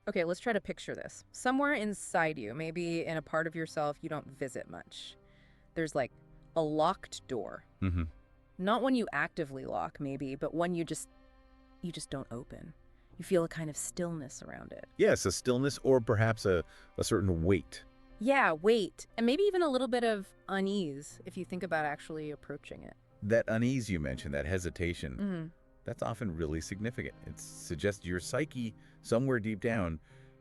Okay, let's try to picture this. Somewhere inside you, maybe in a part of yourself you don't visit much, there's like a locked door. Hmm. Not one you actively lock, maybe, but one you just don't open. You feel a kind of stillness around it. Yes, a stillness or perhaps a certain weight. Yeah, wait, and maybe even a little bit of unease if you think about actually approaching it. That unease you mentioned, that hesitation, Mm-hmm. that's often really significant. It suggests your psyche, somewhere deep down,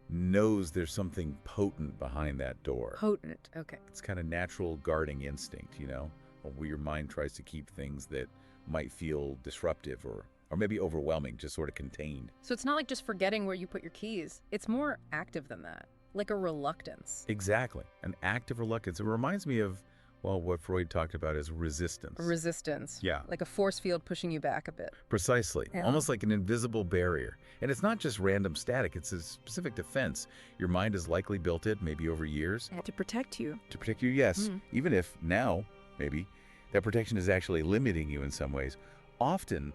knows there's something potent behind that door. Potent, okay. It's kind of natural guarding instinct, where your mind tries to keep things that might feel disruptive or maybe overwhelming, just sort of contained. So it's not like just forgetting where you put your keys. It's more active than that, like a reluctance. Exactly. An act of reluctance. It reminds me of, well, what Freud talked about as resistance. Resistance. Yeah. Like a force field pushing you back a bit. Precisely. Yeah. Almost like an invisible barrier. And it's not just random static, it's a specific defense. Your mind has likely built it, maybe over years. To protect you. To protect you, yes. Mhm. Even if now, maybe, that protection is actually limiting you in some ways. Often,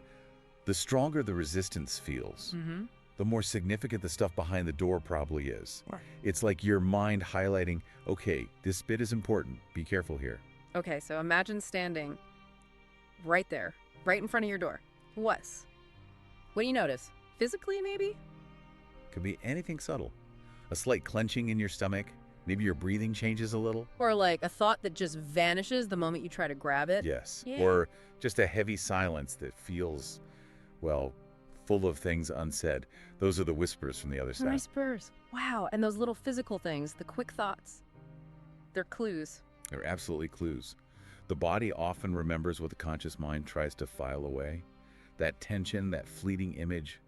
the stronger the resistance feels, Mm-hmm. the more significant the stuff behind the door probably is. Right. It's like your mind highlighting, okay, this bit is important. Be careful here. Okay, so imagine standing right there, right in front of your door. What do you notice? Physically, maybe? Could be anything subtle. A slight clenching in your stomach. Maybe your breathing changes a little. Or like a thought that just vanishes the moment you try to grab it? Yes. Yeah. Or just a heavy silence that feels, well, full of things unsaid. Those are the whispers from the other side. Whispers. Wow, and those little physical things, the quick thoughts. They're clues. They're absolutely clues. The body often remembers what the conscious mind tries to file away. That tension, that fleeting image,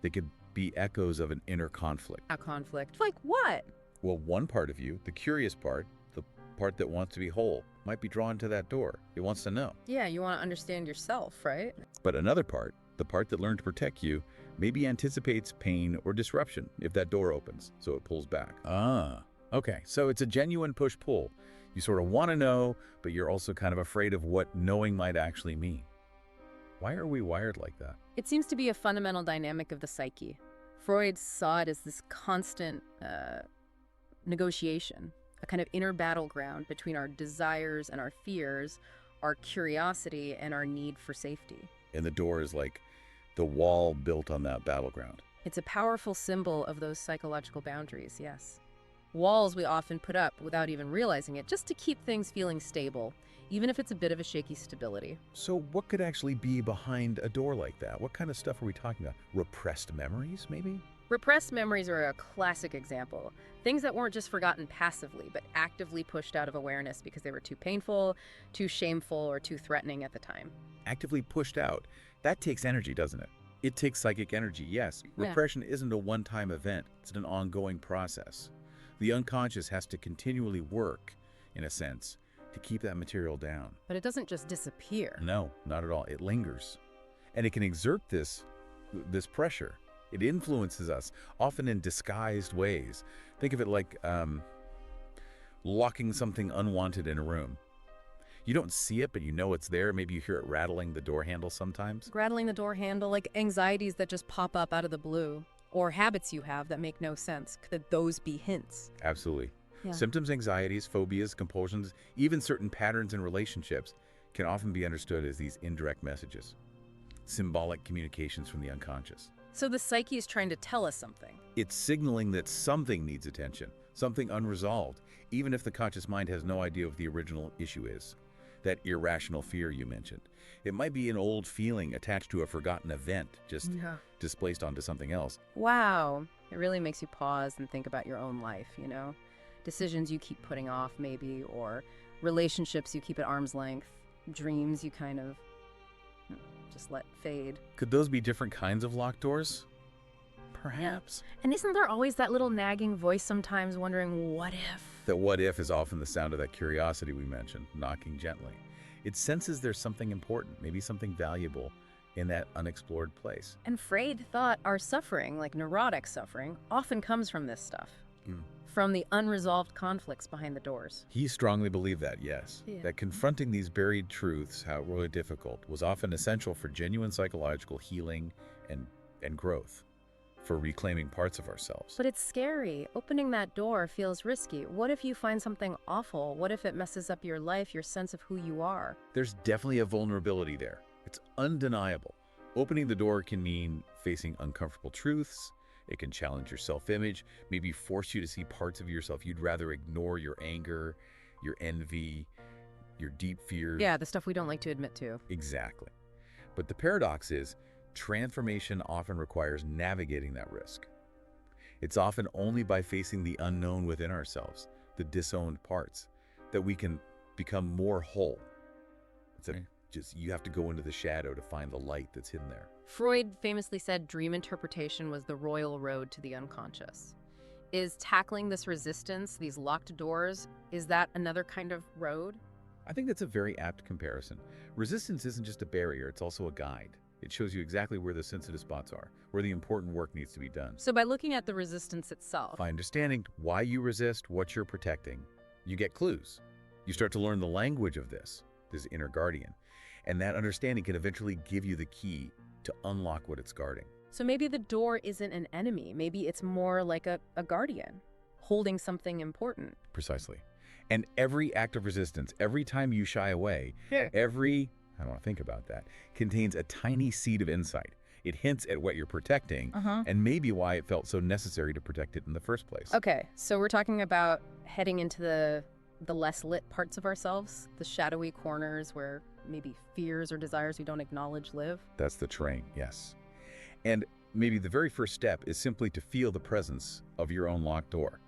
they could be echoes of an inner conflict. A conflict. Like what? Well, one part of you, the curious part, the part that wants to be whole, might be drawn to that door. It wants to know. Yeah, you want to understand yourself, right? But another part, the part that learned to protect you, maybe anticipates pain or disruption if that door opens, so it pulls back. Ah, okay. So it's a genuine push-pull. You sort of want to know, but you're also kind of afraid of what knowing might actually mean. Why are we wired like that? It seems to be a fundamental dynamic of the psyche. Freud saw it as this constant negotiation, a kind of inner battleground between our desires and our fears, our curiosity and our need for safety. And the door is like the wall built on that battleground. It's a powerful symbol of those psychological boundaries, yes. Walls we often put up without even realizing it, just to keep things feeling stable, even if it's a bit of a shaky stability. So what could actually be behind a door like that? What kind of stuff are we talking about? Repressed memories, maybe? Repressed memories are a classic example. Things that weren't just forgotten passively, but actively pushed out of awareness because they were too painful, too shameful, or too threatening at the time. Actively pushed out. That takes energy, doesn't it? It takes psychic energy, yes. Yeah. Repression isn't a one-time event. It's an ongoing process. The unconscious has to continually work, in a sense, to keep that material down. But it doesn't just disappear. No, not at all. It lingers. And it can exert this pressure. It influences us, often in disguised ways. Think of it like locking something unwanted in a room. You don't see it, but you know it's there. Maybe you hear it rattling the door handle sometimes. Rattling the door handle, like anxieties that just pop up out of the blue, or habits you have that make no sense. Could those be hints? Absolutely. Yeah. Symptoms, anxieties, phobias, compulsions, even certain patterns in relationships can often be understood as these indirect messages, symbolic communications from the unconscious. So the psyche is trying to tell us something. It's signaling that something needs attention, something unresolved, even if the conscious mind has no idea what the original issue is. That irrational fear you mentioned. It might be an old feeling attached to a forgotten event, just displaced onto something else. Wow. It really makes you pause and think about your own life, you know? Decisions you keep putting off, maybe, or relationships you keep at arm's length, dreams you kind of just let fade. Could those be different kinds of locked doors? Perhaps. And isn't there always that little nagging voice sometimes wondering, what if? That what if is often the sound of that curiosity we mentioned, knocking gently. It senses there's something important, maybe something valuable in that unexplored place. And Freud thought our suffering, like neurotic suffering, often comes from this stuff. From the unresolved conflicts behind the doors. He strongly believed that, yes. Yeah. That confronting these buried truths, however difficult, was often essential for genuine psychological healing and growth. for reclaiming parts of ourselves. But it's scary. Opening that door feels risky. What if you find something awful? What if it messes up your life, your sense of who you are? There's definitely a vulnerability there. It's undeniable. Opening the door can mean facing uncomfortable truths. It can challenge your self-image, maybe force you to see parts of yourself you'd rather ignore: your anger, your envy, your deep fears. Yeah, the stuff we don't like to admit to. Exactly. But the paradox is, transformation often requires navigating that risk. It's often only by facing the unknown within ourselves, the disowned parts, that we can become more whole. You have to go into the shadow to find the light that's hidden there. Freud famously said dream interpretation was the royal road to the unconscious. Is tackling this resistance, these locked doors, is that another kind of road? I think that's a very apt comparison. Resistance isn't just a barrier, it's also a guide. It shows you exactly where the sensitive spots are, where the important work needs to be done. So by looking at the resistance itself, By understanding why you resist, what you're protecting, you get clues. You start to learn the language of this inner guardian. And that understanding can eventually give you the key to unlock what it's guarding. so maybe the door isn't an enemy. Maybe it's more like a guardian, holding something important. Precisely. And every act of resistance, every time you shy away, I don't want to think about that, contains a tiny seed of insight. It hints at what you're protecting and maybe why it felt so necessary to protect it in the first place. Okay, so we're talking about heading into the less lit parts of ourselves, the shadowy corners where maybe fears or desires we don't acknowledge live. That's the terrain, yes. And maybe the very first step is simply to feel the presence of your own locked door.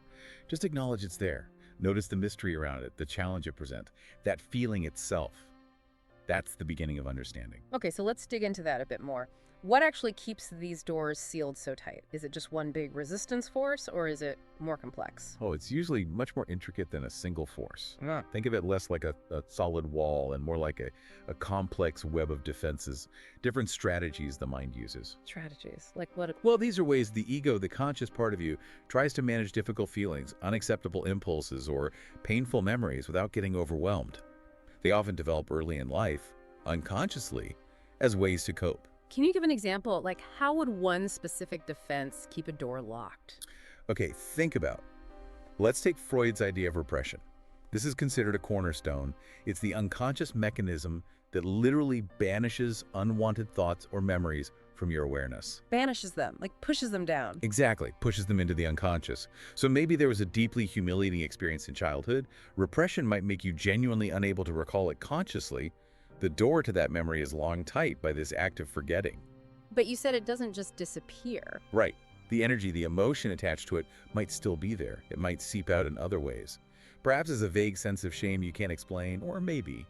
Just acknowledge it's there. Notice the mystery around it, the challenge it presents, that feeling itself. That's the beginning of understanding. Okay, so let's dig into that a bit more. What actually keeps these doors sealed so tight? Is it just one big resistance force, or is it more complex? Oh, it's usually much more intricate than a single force. Think of it less like a solid wall and more like a complex web of defenses, different strategies the mind uses. Strategies? Like what? Well, these are ways the ego, the conscious part of you, tries to manage difficult feelings, unacceptable impulses, or painful memories without getting overwhelmed. They often develop early in life, unconsciously, as ways to cope. Can you give an example? Like, how would one specific defense keep a door locked? Okay, think about it. Let's take Freud's idea of repression. This is considered a cornerstone. It's the unconscious mechanism that literally banishes unwanted thoughts or memories from your awareness. Banishes them, like pushes them down. Exactly, pushes them into the unconscious. So maybe there was a deeply humiliating experience in childhood. Repression might make you genuinely unable to recall it consciously. The door to that memory is long tight by this act of forgetting. But you said it doesn't just disappear. Right. The energy, the emotion attached to it might still be there. It might seep out in other ways. Perhaps as a vague sense of shame you can't explain, or maybe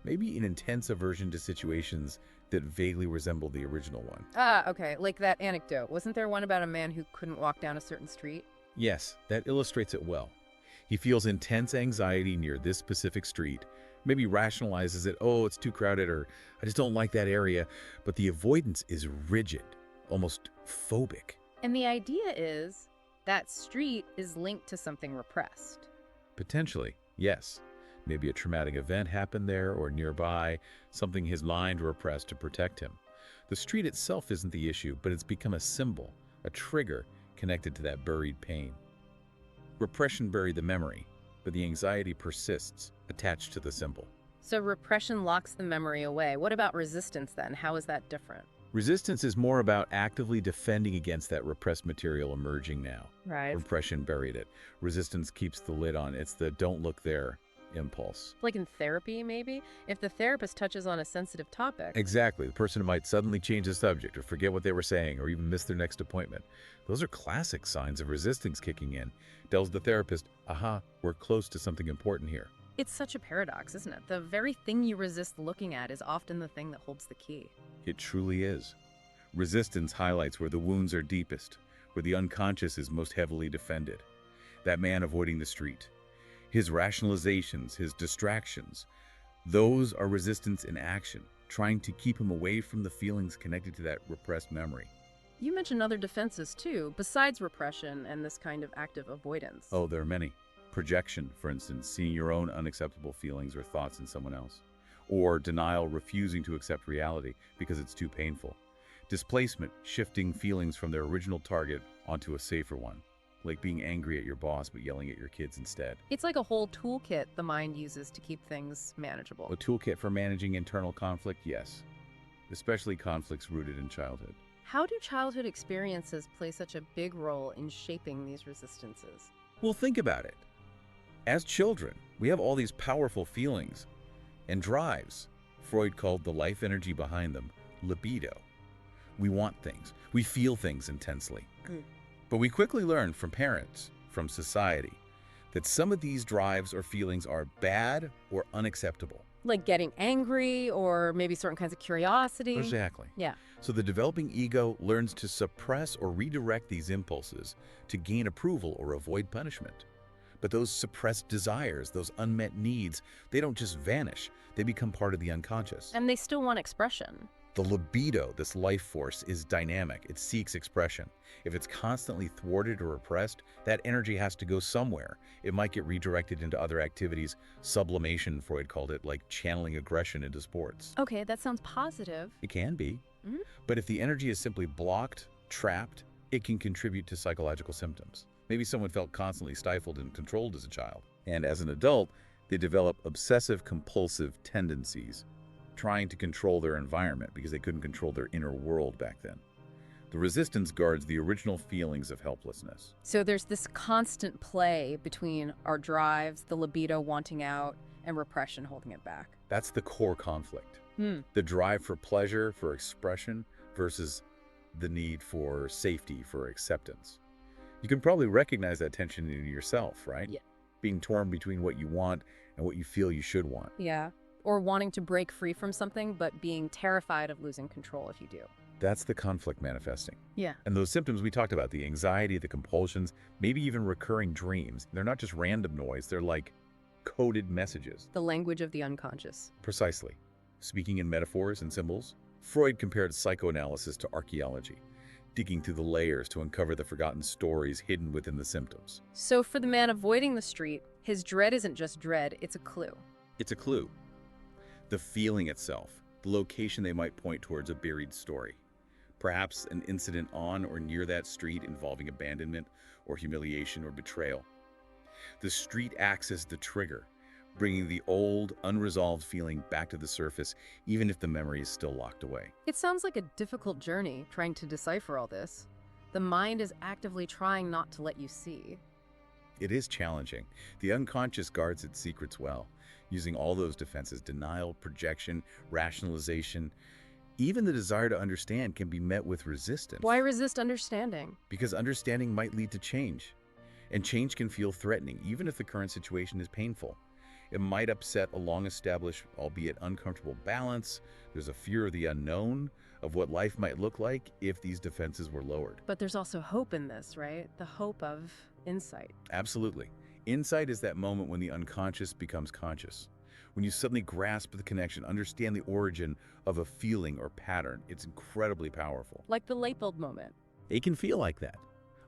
an intense aversion to situations that vaguely resemble the original one. Ah, okay, like that anecdote. Wasn't there one about a man who couldn't walk down a certain street? Yes, that illustrates it well. He feels intense anxiety near this specific street, maybe rationalizes it, oh, it's too crowded, or I just don't like that area, but the avoidance is rigid, almost phobic. And the idea is that street is linked to something repressed. Potentially, yes. Maybe a traumatic event happened there or nearby, something his mind repressed to protect him. The street itself isn't the issue, but it's become a symbol, a trigger connected to that buried pain. Repression buried the memory, but the anxiety persists, attached to the symbol. So repression locks the memory away. What about resistance then? How is that different? Resistance is more about actively defending against that repressed material emerging now. Right. Repression buried it. Resistance keeps the lid on. It's the don't look there impulse. Like in therapy, maybe? If the therapist touches on a sensitive topic. Exactly. The person might suddenly change the subject or forget what they were saying or even miss their next appointment. Those are classic signs of resistance kicking in. Tells the therapist, aha, we're close to something important here. It's such a paradox, isn't it? The very thing you resist looking at is often the thing that holds the key. It truly is. Resistance highlights where the wounds are deepest, where the unconscious is most heavily defended. That man avoiding the street. His rationalizations, his distractions, those are resistance in action, trying to keep him away from the feelings connected to that repressed memory. You mentioned other defenses too, besides repression and this kind of active avoidance. Oh, there are many. Projection, for instance, seeing your own unacceptable feelings or thoughts in someone else. Or denial, refusing to accept reality because it's too painful. Displacement, shifting feelings from their original target onto a safer one, like being angry at your boss but yelling at your kids instead. It's like a whole toolkit the mind uses to keep things manageable. A toolkit for managing internal conflict, yes, especially conflicts rooted in childhood. How do childhood experiences play such a big role in shaping these resistances? Well, think about it. As children, we have all these powerful feelings and drives. Freud called the life energy behind them libido. We want things. We feel things intensely. But we quickly learn from parents, from society, that some of these drives or feelings are bad or unacceptable. Like getting angry or maybe certain kinds of curiosity. Exactly. Yeah. So the developing ego learns to suppress or redirect these impulses to gain approval or avoid punishment. But those suppressed desires, those unmet needs, they don't just vanish. They become part of the unconscious. And they still want expression. The libido, this life force, is dynamic. It seeks expression. If it's constantly thwarted or repressed, that energy has to go somewhere. It might get redirected into other activities. Sublimation, Freud called it, like channeling aggression into sports. Okay, that sounds positive. It can be. Mhm. But if the energy is simply blocked, trapped, it can contribute to psychological symptoms. Maybe someone felt constantly stifled and controlled as a child. And as an adult, they develop obsessive-compulsive tendencies, trying to control their environment because they couldn't control their inner world back then. The resistance guards the original feelings of helplessness. So there's this constant play between our drives, the libido wanting out, and repression holding it back. That's the core conflict. The drive for pleasure, for expression, versus the need for safety, for acceptance. You can probably recognize that tension in yourself, right? Yeah. Being torn between what you want and what you feel you should want. Yeah. Or wanting to break free from something, but being terrified of losing control if you do. That's the conflict manifesting. Yeah. And those symptoms we talked about, the anxiety, the compulsions, maybe even recurring dreams, they're not just random noise, they're like coded messages. The language of the unconscious. Precisely. Speaking in metaphors and symbols, Freud compared psychoanalysis to archaeology, digging through the layers to uncover the forgotten stories hidden within the symptoms. So for the man avoiding the street, his dread isn't just dread, it's a clue. It's a clue. The feeling itself, the location they might point towards a buried story. Perhaps an incident on or near that street involving abandonment or humiliation or betrayal. The street acts as the trigger, bringing the old, unresolved feeling back to the surface, even if the memory is still locked away. It sounds like a difficult journey trying to decipher all this. The mind is actively trying not to let you see. It is challenging. The unconscious guards its secrets well, using all those defenses: denial, projection, rationalization. Even the desire to understand can be met with resistance. Why resist understanding? Because understanding might lead to change. And change can feel threatening, even if the current situation is painful. It might upset a long-established, albeit uncomfortable balance. There's a fear of the unknown, of what life might look like if these defenses were lowered. But there's also hope in this, right? The hope of insight. Absolutely. Insight is that moment when the unconscious becomes conscious. When you suddenly grasp the connection, understand the origin of a feeling or pattern. It's incredibly powerful. Like the light bulb moment. It can feel like that.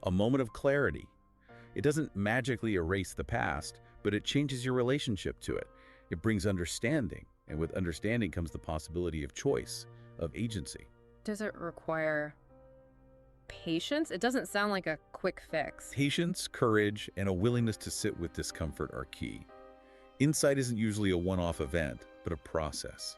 A moment of clarity. It doesn't magically erase the past, but it changes your relationship to it. It brings understanding, and with understanding comes the possibility of choice, of agency. Does it require patience? It doesn't sound like a quick fix. Patience, courage, and a willingness to sit with discomfort are key. Insight isn't usually a one-off event, but a process.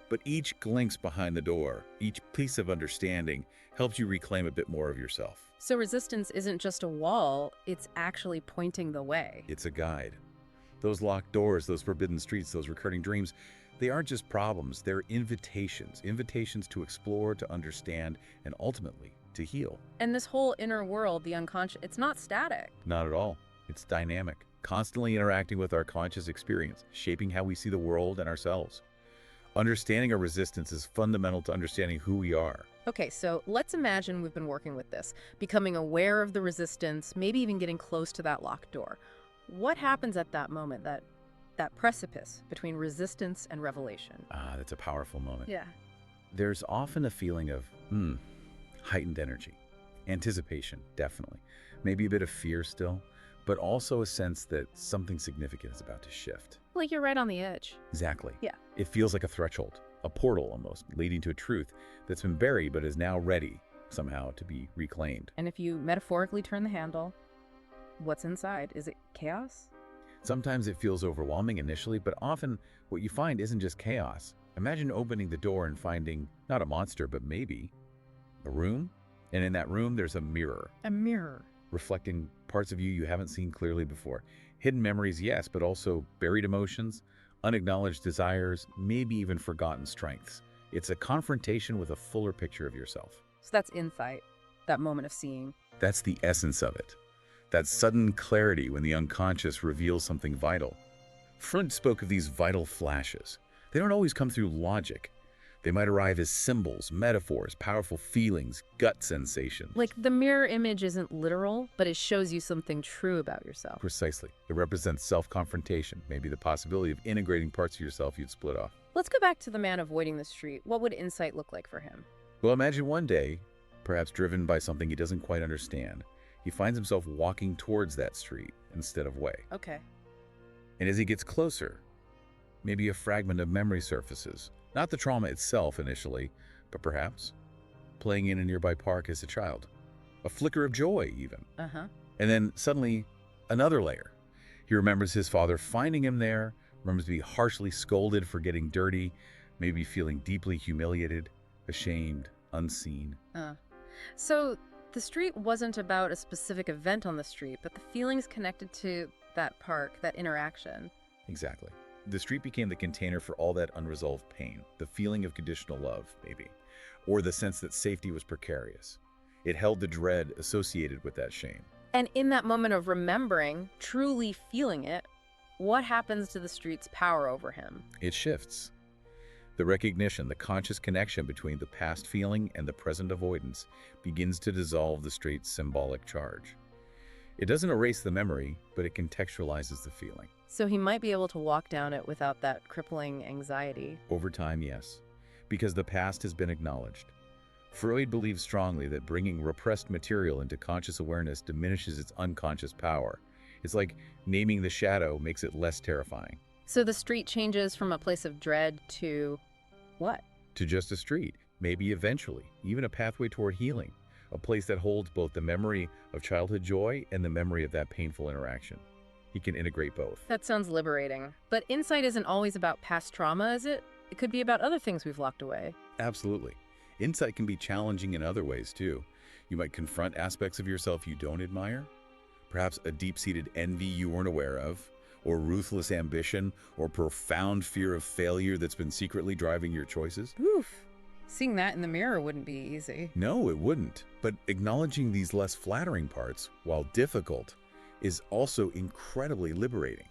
But each glimpse behind the door, each piece of understanding, helps you reclaim a bit more of yourself. So resistance isn't just a wall, it's actually pointing the way. It's a guide. Those locked doors, those forbidden streets, those recurring dreams, they aren't just problems, they're invitations. Invitations to explore, to understand, and ultimately, to heal. And this whole inner world, the unconscious, it's not static. Not at all. It's dynamic, constantly interacting with our conscious experience, shaping how we see the world and ourselves. Understanding our resistance is fundamental to understanding who we are. Okay, so let's imagine we've been working with this, becoming aware of the resistance, maybe even getting close to that locked door. What happens at that moment, that precipice between resistance and revelation? That's a powerful moment. Yeah. There's often a feeling of heightened energy, anticipation, definitely. Maybe a bit of fear still, but also a sense that something significant is about to shift. Like you're right on the edge. Exactly. Yeah. It feels like a threshold, a portal almost, leading to a truth that's been buried but is now ready somehow to be reclaimed. And if you metaphorically turn the handle, what's inside? Is it chaos? Sometimes it feels overwhelming initially, but often what you find isn't just chaos. Imagine opening the door and finding not a monster, but maybe a room. And in that room, there's a mirror. A mirror. Reflecting parts of you you haven't seen clearly before. Hidden memories, yes, but also buried emotions, unacknowledged desires, maybe even forgotten strengths. It's a confrontation with a fuller picture of yourself. So that's insight, that moment of seeing. That's the essence of it. That sudden clarity when the unconscious reveals something vital. Freud spoke of these vital flashes. They don't always come through logic. They might arrive as symbols, metaphors, powerful feelings, gut sensations. Like the mirror image isn't literal, but it shows you something true about yourself. Precisely. It represents self-confrontation, maybe the possibility of integrating parts of yourself you'd split off. Let's go back to the man avoiding the street. What would insight look like for him? Well, imagine one day, perhaps driven by something he doesn't quite understand, he finds himself walking towards that street instead of away. Okay. And as he gets closer, maybe a fragment of memory surfaces. Not the trauma itself initially, but perhaps playing in a nearby park as a child. A flicker of joy, even. Uh-huh. And then suddenly, another layer. He remembers his father finding him there, remembers to be harshly scolded for getting dirty, maybe feeling deeply humiliated, ashamed, unseen. So the street wasn't about a specific event on the street, but the feelings connected to that park, that interaction. Exactly. The street became the container for all that unresolved pain, the feeling of conditional love, maybe, or the sense that safety was precarious. It held the dread associated with that shame. And in that moment of remembering, truly feeling it, what happens to the street's power over him? It shifts. The recognition, the conscious connection between the past feeling and the present avoidance begins to dissolve the street's symbolic charge. It doesn't erase the memory, but it contextualizes the feeling. So he might be able to walk down it without that crippling anxiety. Over time, yes, because the past has been acknowledged. Freud believes strongly that bringing repressed material into conscious awareness diminishes its unconscious power. It's like naming the shadow makes it less terrifying. So the street changes from a place of dread to what? To just a street, maybe eventually, even a pathway toward healing. A place that holds both the memory of childhood joy and the memory of that painful interaction. He can integrate both. That sounds liberating. But insight isn't always about past trauma, is it? It could be about other things we've locked away. Absolutely. Insight can be challenging in other ways, too. You might confront aspects of yourself you don't admire, perhaps a deep-seated envy you weren't aware of, or ruthless ambition, or profound fear of failure that's been secretly driving your choices. Oof. Seeing that in the mirror wouldn't be easy. No, it wouldn't. But acknowledging these less flattering parts, while difficult, is also incredibly liberating.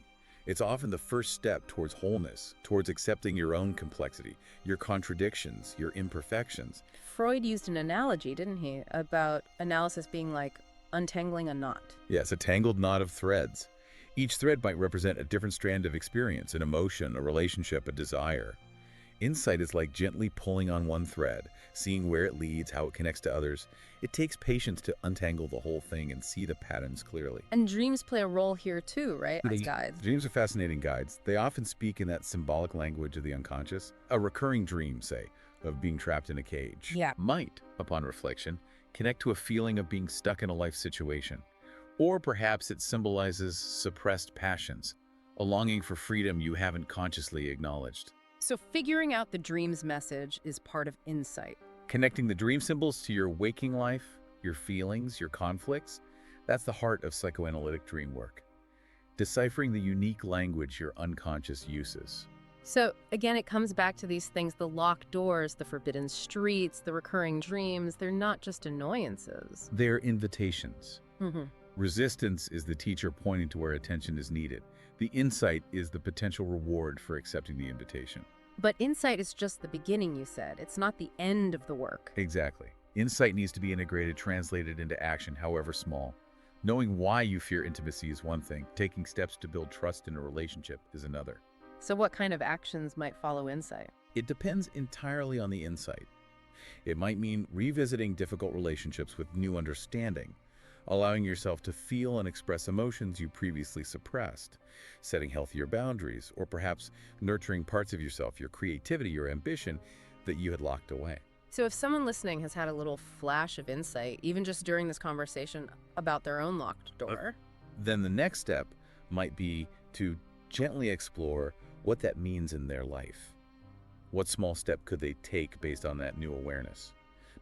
It's often the first step towards wholeness, towards accepting your own complexity, your contradictions, your imperfections. Freud used an analogy, didn't he, about analysis being like untangling a knot. Yes, a tangled knot of threads. Each thread might represent a different strand of experience, an emotion, a relationship, a desire. Insight is like gently pulling on one thread, seeing where it leads, how it connects to others. It takes patience to untangle the whole thing and see the patterns clearly. And dreams play a role here too, right? As guides. Dreams are fascinating guides. They often speak in that symbolic language of the unconscious. A recurring dream, say, of being trapped in a cage, might, upon reflection, connect to a feeling of being stuck in a life situation. Or perhaps it symbolizes suppressed passions, a longing for freedom you haven't consciously acknowledged. So figuring out the dream's message is part of insight. Connecting the dream symbols to your waking life, your feelings, your conflicts, that's the heart of psychoanalytic dream work. Deciphering the unique language your unconscious uses. So again, it comes back to these things, the locked doors, the forbidden streets, the recurring dreams. They're not just annoyances. They're invitations. Resistance is the teacher pointing to where attention is needed. The insight is the potential reward for accepting the invitation. But insight is just the beginning, you said. It's not the end of the work. Exactly. Insight needs to be integrated, translated into action, however small. Knowing why you fear intimacy is one thing. Taking steps to build trust in a relationship is another. So what kind of actions might follow insight? It depends entirely on the insight. It might mean revisiting difficult relationships with new understanding, allowing yourself to feel and express emotions you previously suppressed, setting healthier boundaries, or perhaps nurturing parts of yourself, your creativity or ambition that you had locked away. So if someone listening has had a little flash of insight, even just during this conversation about their own locked door, Then the next step might be to gently explore what that means in their life. What small step could they take based on that new awareness?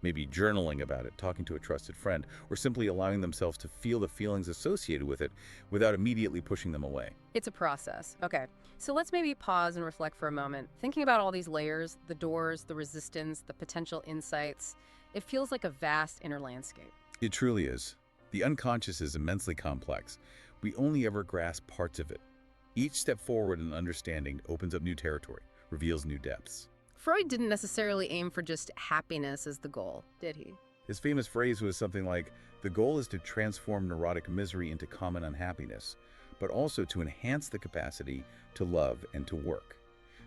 Maybe journaling about it, talking to a trusted friend, or simply allowing themselves to feel the feelings associated with it without immediately pushing them away. it's a process. Okay, so let's maybe pause and reflect for a moment. Thinking about all these layers, the doors, the resistance, the potential insights, it feels like a vast inner landscape. It truly is. The unconscious is immensely complex. We only ever grasp parts of it. Each step forward in understanding opens up new territory, reveals new depths. Freud didn't necessarily aim for just happiness as the goal, did he? His famous phrase was something like, "The goal is to transform neurotic misery into common unhappiness, but also to enhance the capacity to love and to work."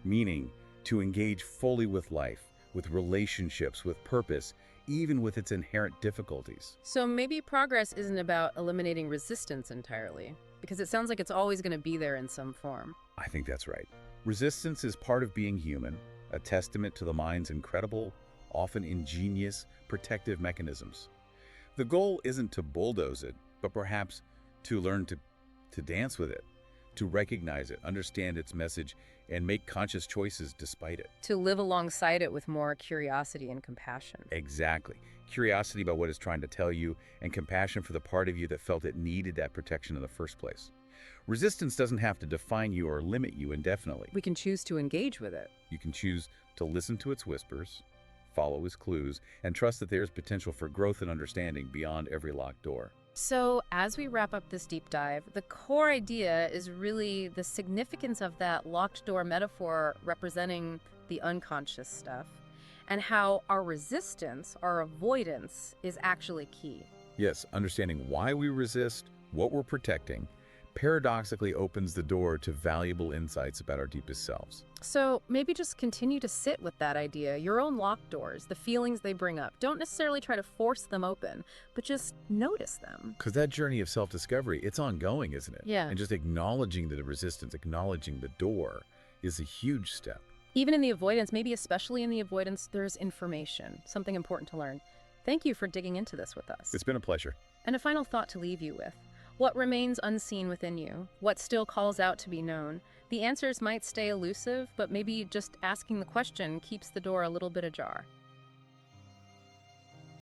Meaning, to engage fully with life, with relationships, with purpose, even with its inherent difficulties. So maybe progress isn't about eliminating resistance entirely, because it sounds like it's always going to be there in some form. I think that's right. Resistance is part of being human, a testament to the mind's incredible, often ingenious, protective mechanisms. The goal isn't to bulldoze it, but perhaps to learn to dance with it, to recognize it, understand its message, and make conscious choices despite it. To live alongside it with more curiosity and compassion. Exactly. Curiosity about what it's trying to tell you, and compassion for the part of you that felt it needed that protection in the first place. Resistance doesn't have to define you or limit you indefinitely. We can choose to engage with it. You can choose to listen to its whispers, follow its clues, and trust that there's potential for growth and understanding beyond every locked door. So, as we wrap up this deep dive, the core idea is really the significance of that locked door metaphor representing the unconscious stuff, and how our resistance, our avoidance, is actually key. Yes, understanding why we resist, what we're protecting, paradoxically opens the door to valuable insights about our deepest selves. So maybe just continue to sit with that idea, your own locked doors, the feelings they bring up. Don't necessarily try to force them open, but just notice them. Because that journey of self-discovery, it's ongoing, isn't it? Yeah. And just acknowledging the resistance, acknowledging the door is a huge step. Even in the avoidance, maybe especially in the avoidance, there's information, something important to learn. Thank you for digging into this with us. It's been a pleasure. And a final thought to leave you with. What remains unseen within you? What still calls out to be known? The answers might stay elusive, but maybe just asking the question keeps the door a little bit ajar.